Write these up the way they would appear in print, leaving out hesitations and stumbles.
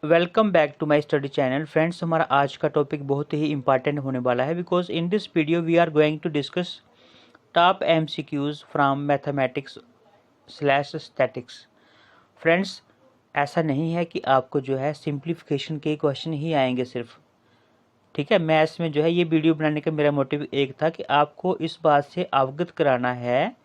Welcome back to my study channel. Friends, हमारा आज का टॉपिक बहुत ही इंपॉर्टेंट होने वाला है because in this video we are going to discuss top MCQs from mathematics slash statics. Friends, ऐसा नहीं है कि आपको जो है सिंप्लीफिकेशन के क्वेश्चन ही आएंगे सिर्फ, ठीक है। मैथ्स में जो है ये वीडियो बनाने का मेरा मोटिव एक था कि आपको इस बात से अवगत कराना है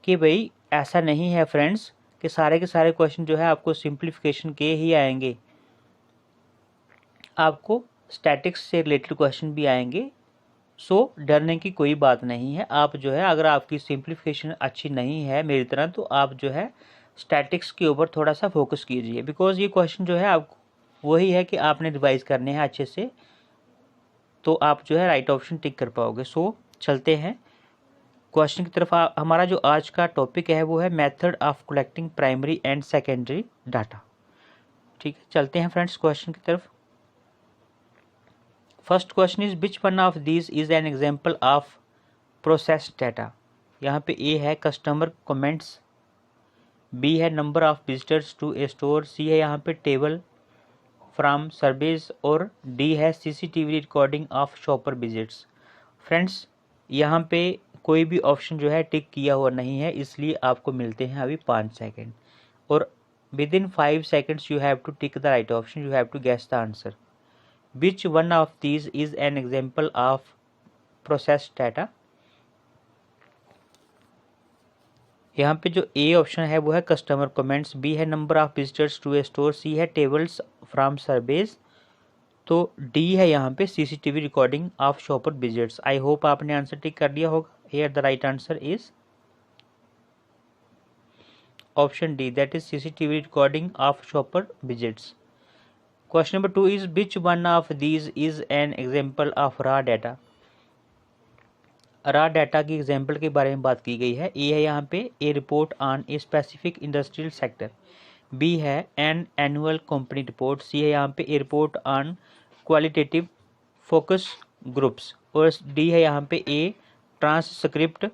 कि भाई ऐसा नहीं है फ्रेंड्स कि सारे के सारे क्वेश्चन जो है आपको सिंप्लीफिकेशन के ही आएंगे, आपको स्टैटिक्स से रिलेटेड क्वेश्चन भी आएंगे। सो डरने की कोई बात नहीं है। आप जो है अगर आपकी सिंप्लीफिकेशन अच्छी नहीं है मेरी तरह, तो आप जो है स्टैटिक्स के ऊपर थोड़ा सा फोकस कीजिए बिकॉज ये क्वेश्चन जो है आपको वही है कि आपने रिवाइज करने हैं अच्छे से, तो आप जो है राइट ऑप्शन टिक कर पाओगे। सो चलते हैं क्वेश्चन की तरफ। हमारा जो आज का टॉपिक है वो है method of collecting primary and secondary data. ठीक है, चलते हैं फ्रेंड्स क्वेश्चन की तरफ। First question is which one of these is an example of process data. यहाँ पे ए है कस्टमर कमेंट्स, बी है number of visitors to a store, C है यहाँ पे टेबल फ्रॉम सर्विस और डी है CCTV recording of shopper visits. Friends, यहाँ पे कोई भी ऑप्शन जो है टिक किया हुआ नहीं है, इसलिए आपको मिलते हैं अभी 5 सेकेंड और within 5 seconds you have to tick the right option, you have to guess the answer. Which one of these is an example of processed data? यहाँ पे जो ए ऑप्शन है वो है कस्टमर कमेंट्स, बी है number of visitors to a store, C है tables from surveys, तो D है यहाँ पे CCTV recording of shopper visits. I hope आपने आंसर टिक कर दिया होगा। Here the right answer is option D, that is CCTV recording of shopper visits. Question number 2 is which one of these is an example of raw data. Raw data की example के बारे में बात की गई है। ए है यहाँ पे a report on a specific industrial sector, B है an annual company report, C है यहाँ पे a report on qualitative focus groups और डी है यहाँ पे a transcript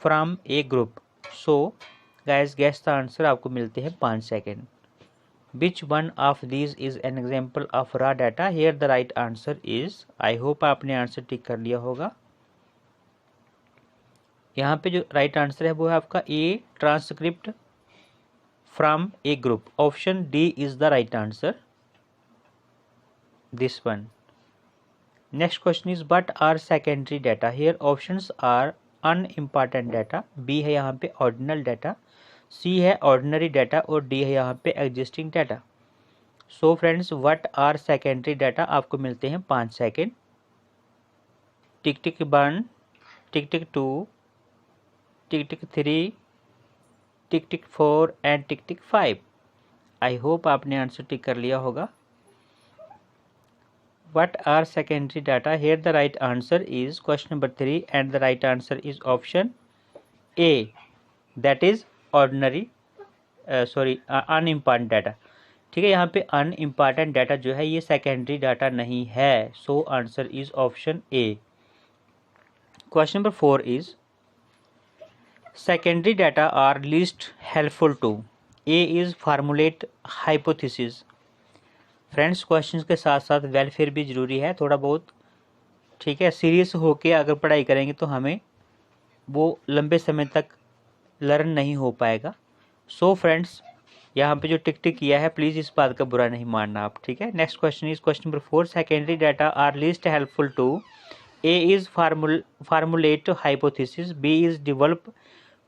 from a group. So guys guess the answer, आपको मिलते हैं 5 second. Which one of these is an example of raw data? Here the right answer is, I hope आपने answer tick कर लिया होगा। यहाँ पे जो राइट आंसर है वो है आपका a transcript from a group. Option D is the right answer, this one. Next question is what are secondary data. Here options are unimportant data, B है यहाँ पे ऑर्डिनल डाटा, सी है ऑर्डिनरी डाटा और D है यहाँ पे existing data. So friends, what are secondary data, आपको मिलते हैं 5 second. Tick tick 1, tick tick 2, tick tick 3, tick tick 4 and tick tick 5। I hope आपने आंसर टिक कर लिया होगा। What are secondary data, here the right answer is question number 3 and the right answer is option A, that is ordinary unimportant data. ठीक है, यहाँ पे unimportant data जो है ये सेकेंडरी डाटा नहीं है। So answer is option A. Question number 4 is secondary data are least helpful to. A is formulate hypothesis. Friends, questions के साथ साथ वेलफेयर भी जरूरी है थोड़ा बहुत, ठीक है। सीरियस होके अगर पढ़ाई करेंगे तो हमें वो लंबे समय तक लर्न नहीं हो पाएगा। सो फ्रेंड्स, यहाँ पे जो टिक टिक किया है प्लीज़ इस बात का बुरा नहीं मानना आप, ठीक है। Next question is question number 4 secondary data are least helpful to. A is formulate hypothesis, B is develop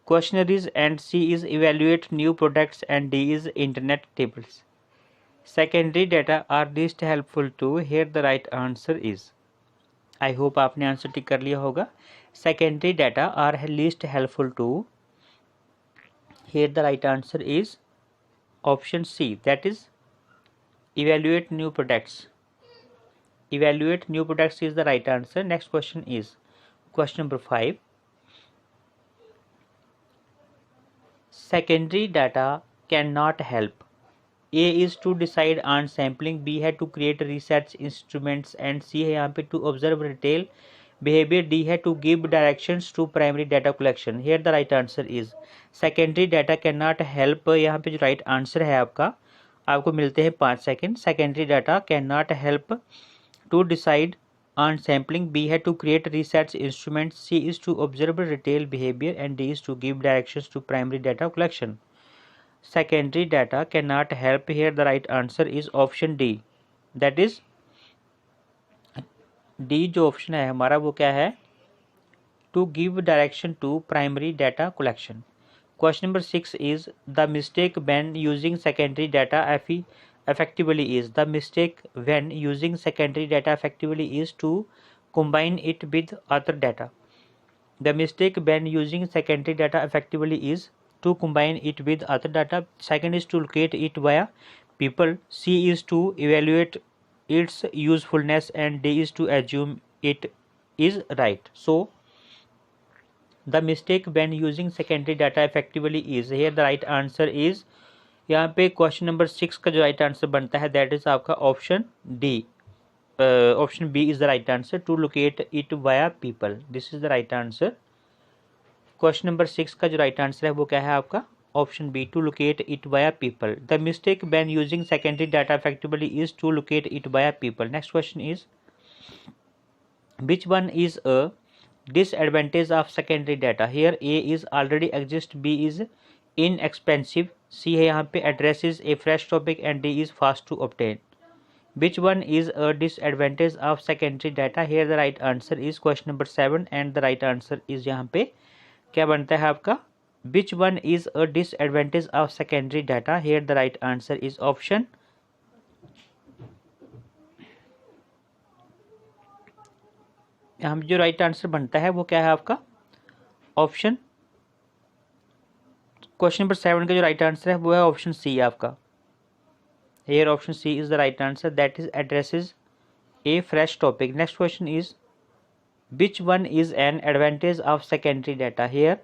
questionnaires and C is evaluate new products and D is internet tables. Secondary data are least helpful to, here the right answer is, I hope आपने answer tick कर लिया होगा। Secondary data are least helpful to, here the right answer is option C, that is evaluate new products. Evaluate new products is the right answer. Next question is question number 5. Secondary data cannot help. A is to decide on sampling, B है to create research instruments and C है यहाँ पे to observe retail behavior, D है to give directions to primary data collection. Here the right answer is secondary data cannot help. यहाँ पे जो right answer है आपका आपको मिलते हैं 5 second. Secondary data can not help to decide on sampling, B है to create research instrument, C is to observe retail behaviour and D is to give directions to primary data collection. Secondary data can not help, here the right answer is option D, that is D जो option है हमारा वो क्या है, to give direction to primary data collection. Question number 6 is the mistake when using secondary data effectively is, the mistake when using secondary data effectively is to combine it with other data. The mistake when using secondary data effectively is to combine it with other data. Second is to locate it via people. C is to evaluate its usefulness and D is to assume it is right. So the mistake when using secondary data effectively is, here the right answer is, यहाँ पे question number 6 का जो right answer बनता है that is आपका option D, option B is the right answer, to locate it via people, this is the right answer. Question number 6 का जो right answer है वो क्या है आपका, option B, to locate it via people. The mistake when using secondary data effectively is to locate it via people. Next question is which one is a disadvantage of secondary data, here A is already exist, B is inexpensive, C है यहाँ पे addresses a fresh topic and D is fast to obtain. Which one is a disadvantage of secondary data, here the right answer is question number 7 and the right answer is यहाँ पे क्या बनता है आपका, which one is a disadvantage of secondary data, here the right answer is option यहाँ जो right answer बनता है वो क्या है आपका, ऑप्शन, क्वेश्चन नंबर 7 का जो राइट आंसर है वो है ऑप्शन सी आपका, here option C is the right answer, that is addresses a fresh topic. Next question is which one is an advantage of secondary data, here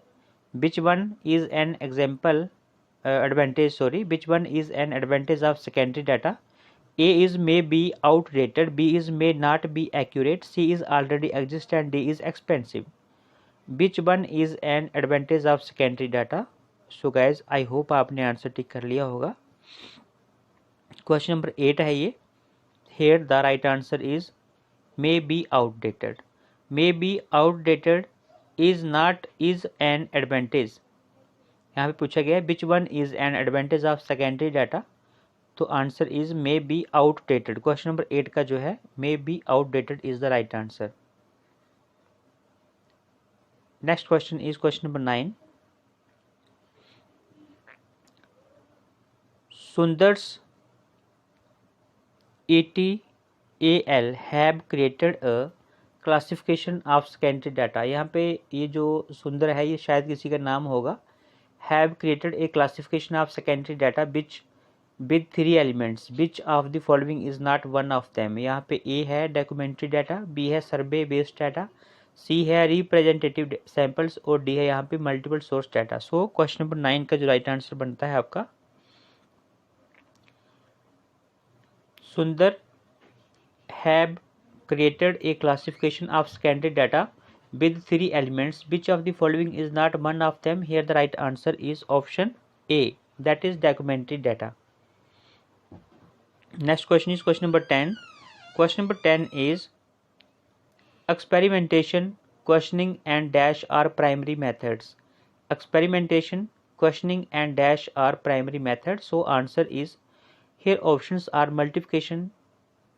which one is an example advantage, which one is an advantage of secondary data, A is may be outdated, B is may not be accurate, C is already exist and D is expensive. Which one is an advantage of secondary data? So guys, I hope आपने answer tick कर लिया होगा। Question number 8 है ये, here the right answer is may be outdated. May be outdated is not is an advantage, यहाँ पे पूछा गया है which one is an advantage of secondary data, तो answer is may be outdated. Question number 8 का जो है may be outdated is the right answer. Next question is question number 9, Saunders ETAL have created a classification of secondary data, यहाँ पे ये जो सुंदर है ये शायद किसी का नाम होगा, have created a classification of secondary data which with 3 elements, which of the following is not one of them। यहाँ पे A है documentary data, B है survey based data, C है representative samples और D है यहाँ पे multiple source data। So question number 9 का जो राइट आंसर बनता है आपका, सुंदर have created a classification of secondary data with 3 elements, which of the following is not one of them, here the right answer is option A, that is documentary data। next question is question number 10, question number 10 is experimentation, questioning and dash are primary methods, experimentation, questioning and dash are primary methods, so answer is here options are multiplication,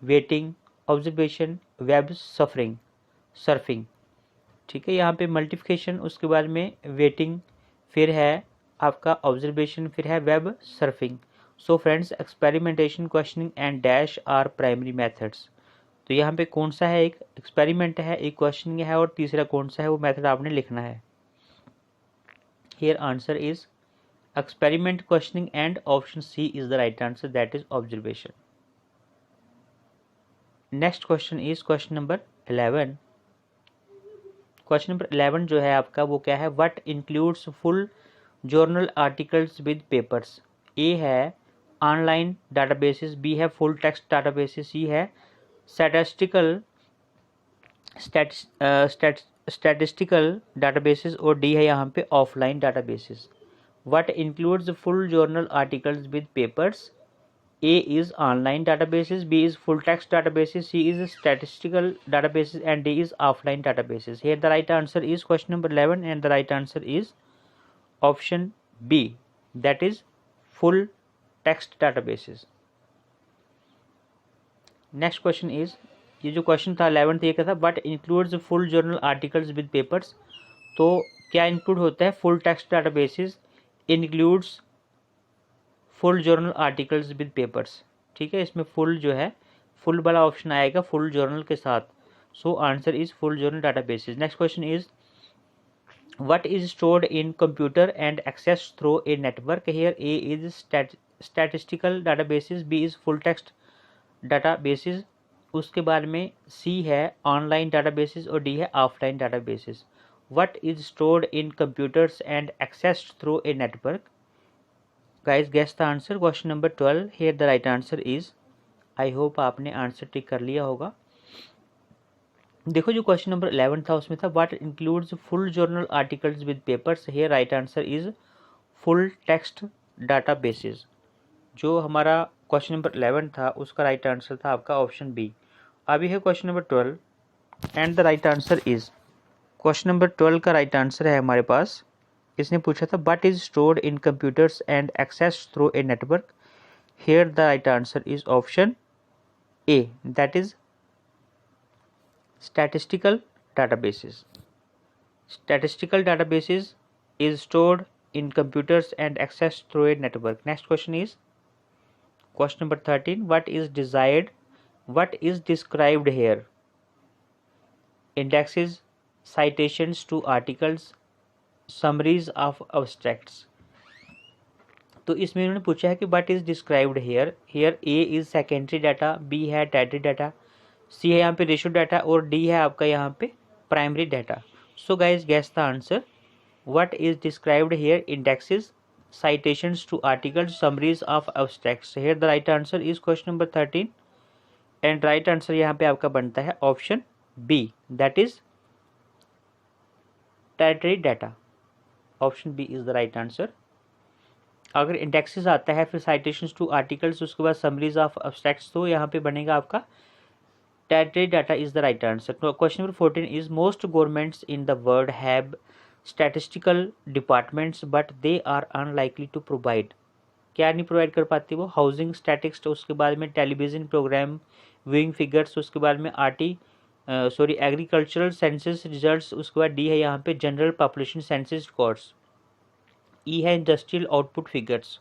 weighting, observation, web surfing। ठीक है, यहाँ पे multiplication, उसके बाद में waiting, फिर है आपका ऑब्जर्वेशन, फिर है web surfing. So friends, experimentation, questioning and dash are primary methods. तो यहाँ पे कौन सा है, एक एक्सपेरिमेंट है, एक क्वेश्चनिंग है और तीसरा कौन सा है वो मेथड आपने लिखना है। Here answer is experiment, questioning and option C is the right answer, that is observation. Next question is question number 11, question number 11 जो है आपका वो क्या है, what includes full journal articles with papers. A है ऑनलाइन डाटाबेसेस, बी है full text databases, C है statistical databases और डी है यहाँ पे offline databases. What includes full journal articles with papers, A is online databases, B is full text databases, C is statistical databases, and D is offline databases. Here the right answer is question number 11, and the right answer is option B, that is full text databases. Next question is, ये जो question था 11th ये क्या था, but includes full journal articles with papers. तो क्या include होता है? Full text databases includes full journal articles with papers. ठीक है, इसमें फुल जो है, फुल वाला ऑप्शन आएगा फुल जर्नल के साथ। सो answer is full journal databases. Next question is, what is stored in computer and accessed through a network? Here A is statistical databases, B is full text databases, उसके बाद में C है online databases और D है offline databases. What is stored in computers and accessed through a network? Guys, guess the answer. Question number 12. Here the right answer is, I hope आपने answer tick कर लिया होगा। देखो जो question number 11 था उसमें था what includes full journal articles with papers. Here right answer is full text databases. जो हमारा क्वेश्चन नंबर 11 था उसका राइट आंसर था आपका ऑप्शन बी। अभी है question number 12 and the right answer is, question number 12 का राइट आंसर है हमारे पास, इसने पूछा था what is stored in computers and accessed through a network. Here the right answer is option A, that is statistical databases. Statistical databases is stored in computers and accessed through a network. Next question is question number 13. What is desired? What is described here? Indexes, citations to articles, summaries of abstracts. तो इसमें उन्होंने पूछा है कि what is described here. Here A is secondary data, B है tertiary data, सी है यहाँ पे रेशियो डाटा और डी है आपका यहाँ पे primary data. So guys guess the answer. What is described here? Indexes, citations to articles, summaries of abstracts. Here the right answer is question number 13 and right answer यहाँ पे आपका बनता है option B, that is tertiary data. Option B is the right answer. अगर indexes आता है फिर citations to articles उसके बाद समरीज ऑफ एब्स्ट्रैक्ट्स तो यहाँ पे बनेगा आपका Tertiary data is the right answer. Question number 14 is, most governments in the world have statistical departments but they are unlikely to provide. क्या नहीं प्रोवाइड कर पाती वो? हाउसिंग स्टैटिक्स, उसके बाद में टेलीविजन प्रोग्राम व्यूइंग फिगर्स, उसके बाद में एग्रीकल्चरल सेंसस रिजल्ट्स, उसके बाद डी है यहाँ पे जनरल पॉपुलेशन सेंसस रिकॉर्ड्स, ई है industrial output figures.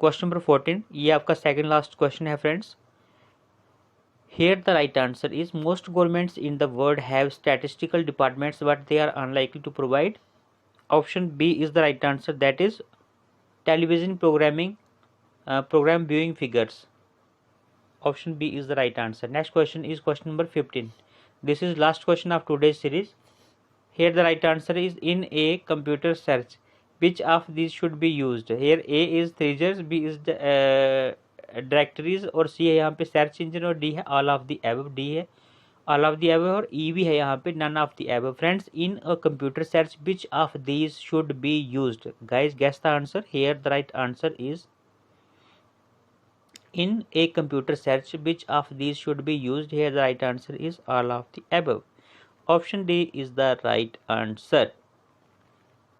Question number 14 ये आपका सेकंड लास्ट क्वेश्चन है friends. Here the right answer is, most governments in the world have statistical departments but they are unlikely to provide. Option B is the right answer, that is television programming, program viewing figures. Option B is the right answer. Next question is question number 15. This is last question of today's series. Here the right answer is, in a computer search which of these should be used. Here A is treasures, B is the directories और C है यहाँ पे search engine और D है all of the above. D है all of the above और E भी है यहाँ पे none of the above. Friends, in a computer search which of these should be used? Guys guess the answer. Here the right answer is, in a computer search which of these should be used. Here the right answer is all of the above. Option D is the right answer.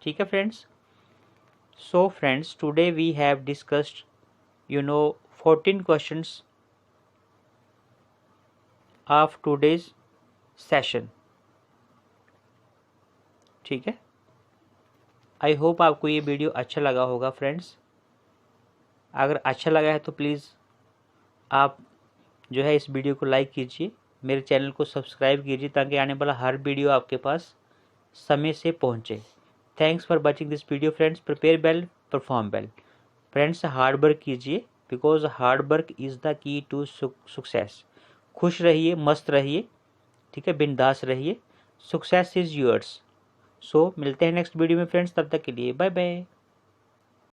ठीक है friends. So friends, today we have discussed 14 questions of today's session. ठीक है, I hope आपको ये video अच्छा लगा होगा friends. अगर अच्छा लगा है तो प्लीज़ आप जो है इस वीडियो को लाइक कीजिए, मेरे चैनल को सब्सक्राइब कीजिए ताकि आने वाला हर वीडियो आपके पास समय से पहुंचे। Thanks for watching this video friends. Prepare well, perform well. Friends, hard work कीजिए because hard work is the key to success. खुश रहिए, मस्त रहिए, ठीक है, बिंदास रहिए। Success is yours. सो मिलते हैं नेक्स्ट वीडियो में फ्रेंड्स, तब तक के लिए बाय बाय।